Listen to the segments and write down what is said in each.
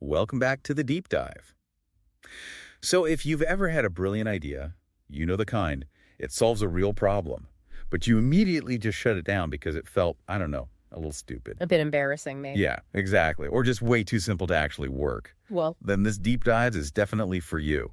Welcome back to the deep dive. So, if you've ever had a brilliant idea, you know the kind, it solves a real problem, but you immediately just shut it down because it felt, I don't know, a little stupid. A bit embarrassing, maybe. Yeah, exactly. Or just way too simple to actually work. Well, Then this deep dive is definitely for you.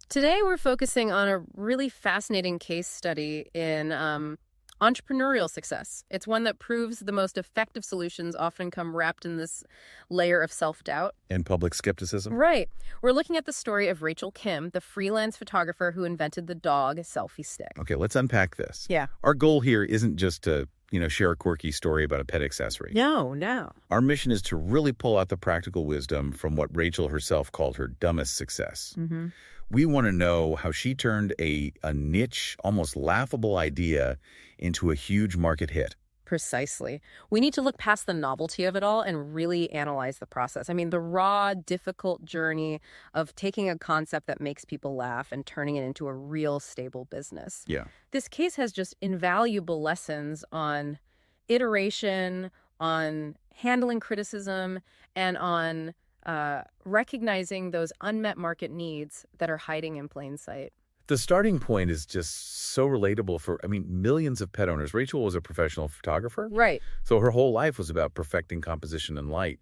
today we're focusing on a really fascinating case study in entrepreneurial success. It's one that proves the most effective solutions often come wrapped in this layer of self-doubt. And public skepticism? Right. We're looking at the story of Rachel Kim, the freelance photographer who invented the dog selfie stick. Okay, let's unpack this. Yeah. Our goal here isn't just to, share a quirky story about a pet accessory. No. Our mission is to really pull out the practical wisdom from what Rachel herself called her dumbest success. Mm-hmm. We want to know how she turned a niche, almost laughable idea into a huge market hit. Precisely. We need to look past the novelty of it all and really analyze the process. I mean, the raw, difficult journey of taking a concept that makes people laugh and turning it into a real, stable business. Yeah. This case has just invaluable lessons on iteration, on handling criticism, and on recognizing those unmet market needs that are hiding in plain sight. The starting point is just so relatable for, millions of pet owners. Rachel was a professional photographer. Right. So her whole life was about perfecting composition and light.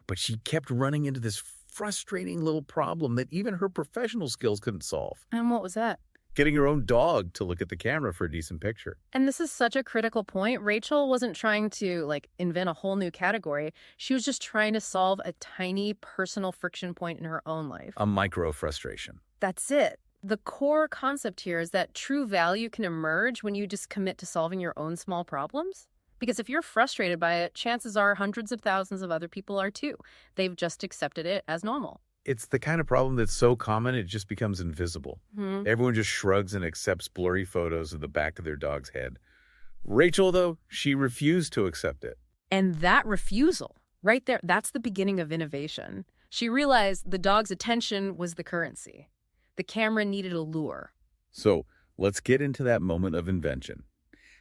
But she kept running into this frustrating little problem that even her professional skills couldn't solve. And what was that? Getting her own dog to look at the camera for a decent picture. And this is such a critical point. Rachel wasn't trying to, invent a whole new category. She was just trying to solve a tiny personal friction point in her own life. A micro frustration. That's it. The core concept here is that true value can emerge when you just commit to solving your own small problems. Because if you're frustrated by it, chances are hundreds of thousands of other people are too. They've just accepted it as normal. It's the kind of problem that's so common it just becomes invisible. Mm-hmm. Everyone just shrugs and accepts blurry photos of the back of their dog's head. Rachel, though, she refused to accept it. And that refusal, right there, that's the beginning of innovation. She realized the dog's attention was the currency. The camera needed a lure. So let's get into that moment of invention.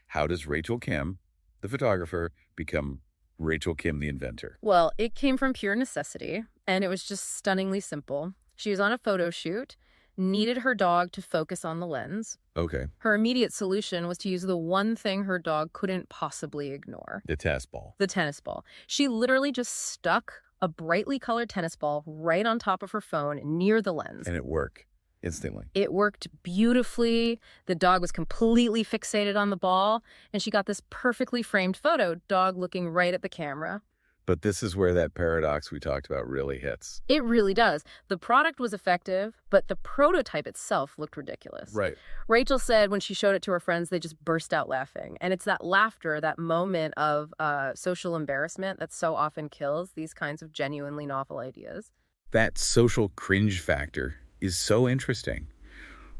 How does Rachel Kim, the photographer, become Rachel Kim, the inventor? Well, it came from pure necessity, and it was just stunningly simple. She was on a photo shoot, needed her dog to focus on the lens. Okay. Her immediate solution was to use the one thing her dog couldn't possibly ignore. The tennis ball. The tennis ball. She literally just stuck a brightly colored tennis ball right on top of her phone near the lens. And it worked instantly. It worked beautifully. The dog was completely fixated on the ball, and she got this perfectly framed photo, dog looking right at the camera. But this is where that paradox we talked about really hits. It really does. The product was effective, but the prototype itself looked ridiculous. Right. Rachel said when she showed it to her friends, they just burst out laughing. And it's that laughter, that moment of social embarrassment that so often kills these kinds of genuinely novel ideas. That social cringe factor is so interesting.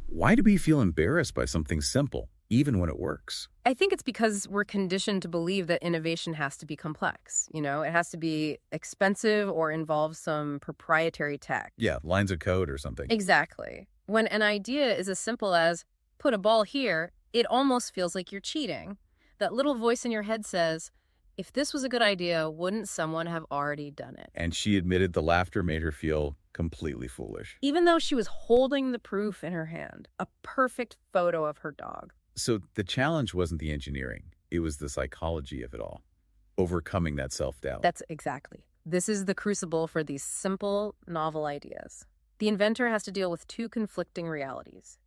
Why do we feel embarrassed by something simple, even when it works? I think it's because we're conditioned to believe that innovation has to be complex. It has to be expensive or involve some proprietary tech. Yeah, lines of code or something. Exactly. When an idea is as simple as put a ball here, it almost feels like you're cheating. That little voice in your head says, if this was a good idea, wouldn't someone have already done it? And she admitted the laughter made her feel completely foolish. Even though she was holding the proof in her hand, a perfect photo of her dog. So the challenge wasn't the engineering. It was the psychology of it all. Overcoming that self-doubt. That's exactly. This is the crucible for these simple, novel ideas. The inventor has to deal with two conflicting realities.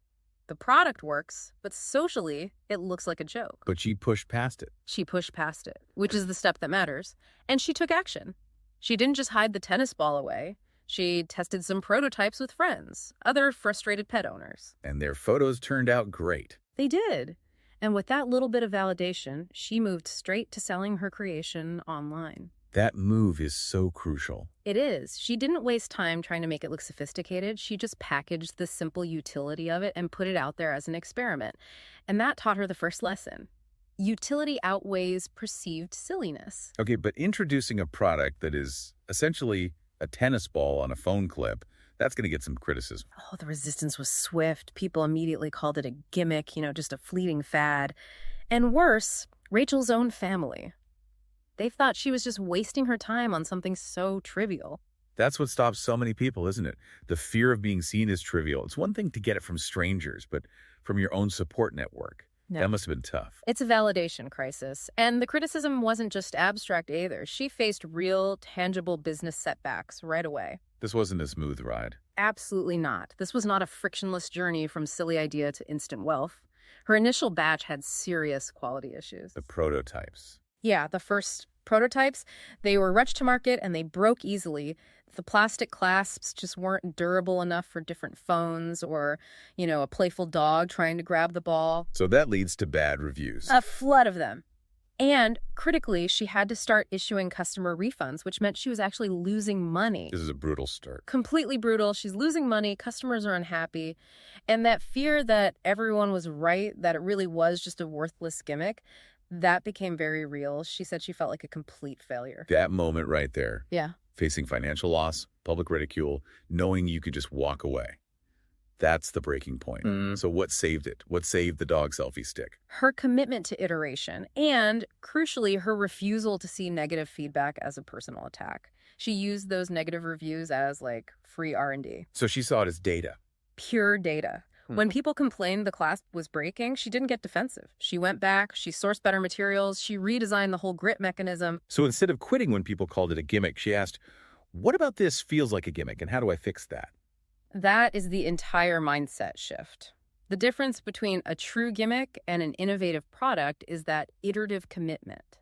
The product works, but socially, it looks like a joke. But she pushed past it. She pushed past it, which is the step that matters. And she took action. She didn't just hide the tennis ball away. She tested some prototypes with friends, other frustrated pet owners. And their photos turned out great. They did. And with that little bit of validation, she moved straight to selling her creation online. That move is so crucial. It is. She didn't waste time trying to make it look sophisticated. She just packaged the simple utility of it and put it out there as an experiment. And that taught her the first lesson. Utility outweighs perceived silliness. Okay, but introducing a product that is essentially a tennis ball on a phone clip, that's going to get some criticism. Oh, the resistance was swift. People immediately called it a gimmick, just a fleeting fad. And worse, Rachel's own family. They thought she was just wasting her time on something so trivial. That's what stops so many people, isn't it? The fear of being seen as trivial. It's one thing to get it from strangers, but from your own support network. No. That must have been tough. It's a validation crisis. And the criticism wasn't just abstract either. She faced real, tangible business setbacks right away. This wasn't a smooth ride. Absolutely not. This was not a frictionless journey from silly idea to instant wealth. Her initial batch had serious quality issues. The prototypes. Yeah, the first prototypes, they were rushed to market and they broke easily. The plastic clasps just weren't durable enough for different phones or, a playful dog trying to grab the ball. So that leads to bad reviews. A flood of them. And critically, she had to start issuing customer refunds, which meant she was actually losing money. This is a brutal start. Completely brutal. She's losing money. Customers are unhappy. And that fear that everyone was right, that it really was just a worthless gimmick, that became very real. She said she felt like a complete failure. That moment right there. Yeah. Facing financial loss, public ridicule, knowing you could just walk away. That's the breaking point. So what saved it? What saved the dog selfie stick? Her commitment to iteration and, crucially, her refusal to see negative feedback as a personal attack. She used those negative reviews as, free R&D. So she saw it as data. Pure data. When people complained the clasp was breaking, she didn't get defensive. She went back, she sourced better materials, she redesigned the whole grip mechanism. So instead of quitting when people called it a gimmick, she asked, what about this feels like a gimmick, and how do I fix that? That is the entire mindset shift. The difference between a true gimmick and an innovative product is that iterative commitment.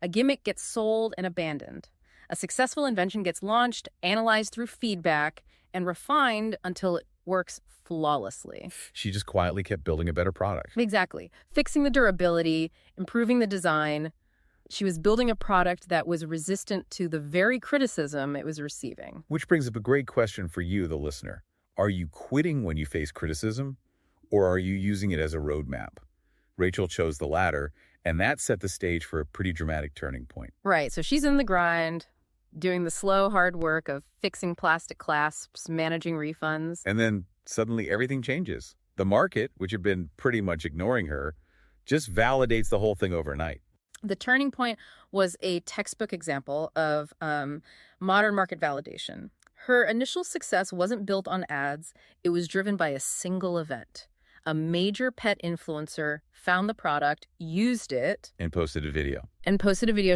A gimmick gets sold and abandoned. A successful invention gets launched, analyzed through feedback, and refined until it works flawlessly. She just quietly kept building a better product. Exactly. Fixing the durability, improving the design. She was building a product that was resistant to the very criticism it was receiving. Which brings up a great question for you, the listener. Are you quitting when you face criticism, or are you using it as a roadmap? Rachel chose the latter, and that set the stage for a pretty dramatic turning point. Right. So she's in the grind, doing the slow, hard work of fixing plastic clasps, managing refunds. And then suddenly everything changes. The market, which had been pretty much ignoring her, just validates the whole thing overnight. The turning point was a textbook example of modern market validation. Her initial success wasn't built on ads. It was driven by a single event. A major pet influencer found the product, used it, And posted a video.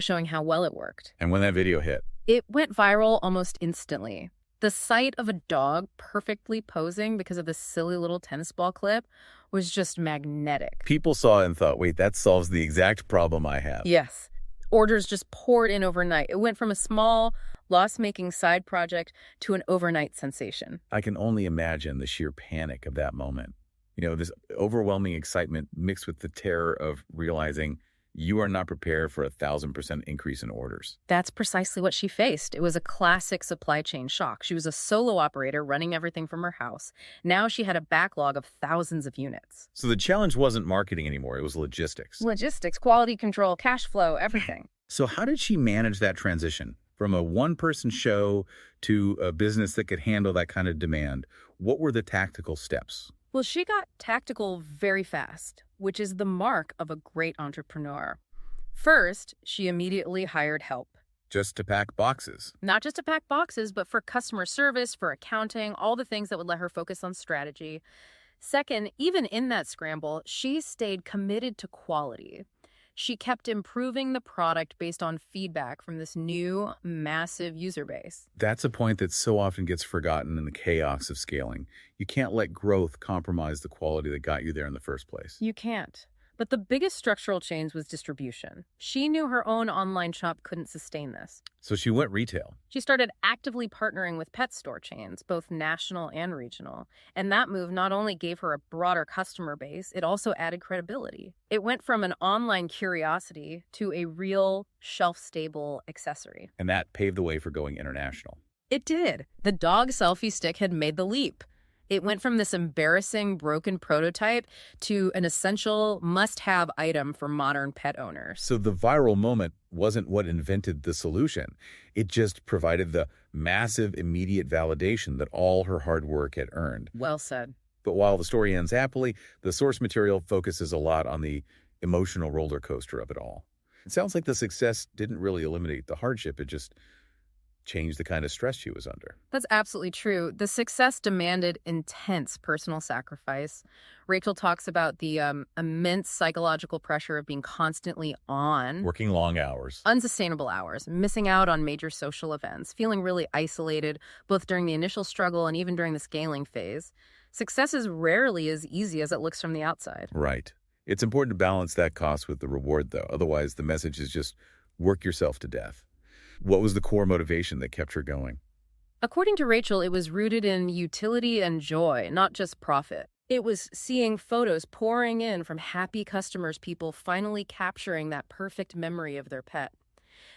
Showing how well it worked. And when that video hit, It went viral almost instantly. The sight of a dog perfectly posing because of this silly little tennis ball clip was just magnetic. people saw it and thought, wait, that solves the exact problem I have. Yes. Orders just poured in overnight. It went from a small, loss-making side project to an overnight sensation. I can only imagine the sheer panic of that moment. This overwhelming excitement mixed with the terror of realizing you are not prepared for 1,000% increase in orders. That's precisely what she faced. It was a classic supply chain shock. She was a solo operator running everything from her house. Now she had a backlog of thousands of units. So the challenge wasn't marketing anymore, it was logistics. Logistics, quality control, cash flow, everything. So how did she manage that transition from a one-person show to a business that could handle that kind of demand? What were the tactical steps? Well, she got tactical very fast, which is the mark of a great entrepreneur. First, she immediately hired help. Just to pack boxes. Not just to pack boxes, but for customer service, for accounting, all the things that would let her focus on strategy. Second, even in that scramble, she stayed committed to quality. She kept improving the product based on feedback from this new, massive user base. That's a point that so often gets forgotten in the chaos of scaling. You can't let growth compromise the quality that got you there in the first place. You can't. But the biggest structural change was distribution. She knew her own online shop couldn't sustain this. So she went retail. She started actively partnering with pet store chains, both national and regional. And that move not only gave her a broader customer base, it also added credibility. It went from an online curiosity to a real shelf-stable accessory. And that paved the way for going international. It did. The dog selfie stick had made the leap. It went from this embarrassing, broken prototype to an essential must-have item for modern pet owners. So the viral moment wasn't what invented the solution. It just provided the massive, immediate validation that all her hard work had earned. Well said. But while the story ends happily, the source material focuses a lot on the emotional roller coaster of it all. It sounds like the success didn't really eliminate the hardship. It just changed the kind of stress she was under. That's absolutely true. The success demanded intense personal sacrifice. Rachel talks about the immense psychological pressure of being constantly on, Working long hours. unsustainable hours, missing out on major social events, feeling really isolated, both during the initial struggle and even during the scaling phase. Success is rarely as easy as it looks from the outside. Right. It's important to balance that cost with the reward, though. Otherwise, the message is just work yourself to death. What was the core motivation that kept her going? According to Rachel, it was rooted in utility and joy, not just profit. It was seeing photos pouring in from happy customers, people finally capturing that perfect memory of their pet.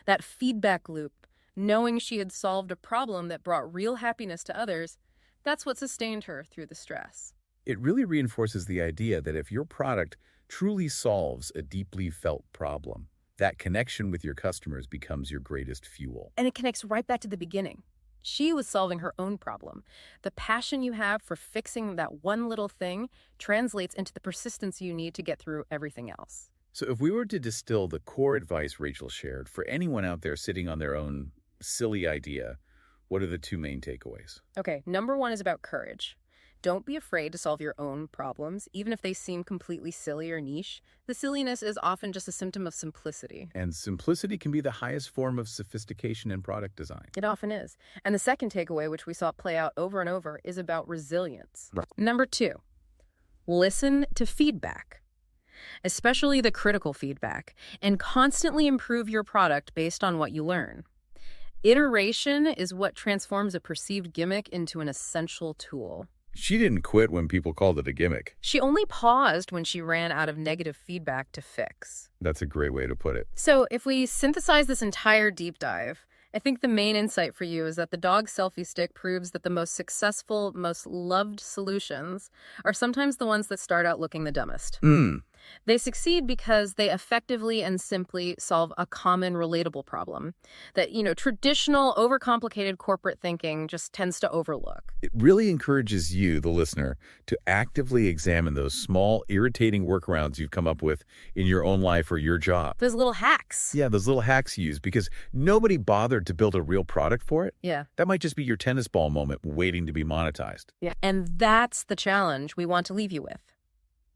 That feedback loop, knowing she had solved a problem that brought real happiness to others, that's what sustained her through the stress. It really reinforces the idea that if your product truly solves a deeply felt problem, that connection with your customers becomes your greatest fuel. And it connects right back to the beginning. She was solving her own problem. The passion you have for fixing that one little thing translates into the persistence you need to get through everything else. So if we were to distill the core advice Rachel shared for anyone out there sitting on their own silly idea, what are the two main takeaways? Okay, number one is about courage. Don't be afraid to solve your own problems, even if they seem completely silly or niche. The silliness is often just a symptom of simplicity. And simplicity can be the highest form of sophistication in product design. It often is. And the second takeaway, which we saw play out over and over, is about resilience. Right. Number two, listen to feedback, especially the critical feedback, and constantly improve your product based on what you learn. Iteration is what transforms a perceived gimmick into an essential tool. She didn't quit when people called it a gimmick. She only paused when she ran out of negative feedback to fix. That's a great way to put it. So if we synthesize this entire deep dive, I think the main insight for you is that the dog selfie stick proves that the most successful, most loved solutions are sometimes the ones that start out looking the dumbest. They succeed because they effectively and simply solve a common relatable problem that, traditional, overcomplicated corporate thinking just tends to overlook. It really encourages you, the listener, to actively examine those small, irritating workarounds you've come up with in your own life or your job. Those little hacks. Yeah, those little hacks you use because nobody bothered to build a real product for it. Yeah. That might just be your tennis ball moment waiting to be monetized. Yeah. And that's the challenge we want to leave you with.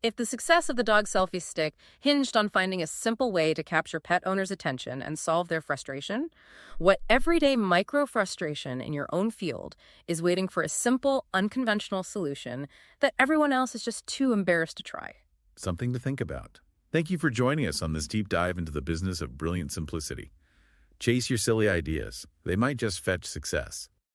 If the success of the dog selfie stick hinged on finding a simple way to capture pet owners' attention and solve their frustration, what everyday micro-frustration in your own field is waiting for a simple, unconventional solution that everyone else is just too embarrassed to try? Something to think about. Thank you for joining us on this deep dive into the business of brilliant simplicity. Chase your silly ideas. They might just fetch success.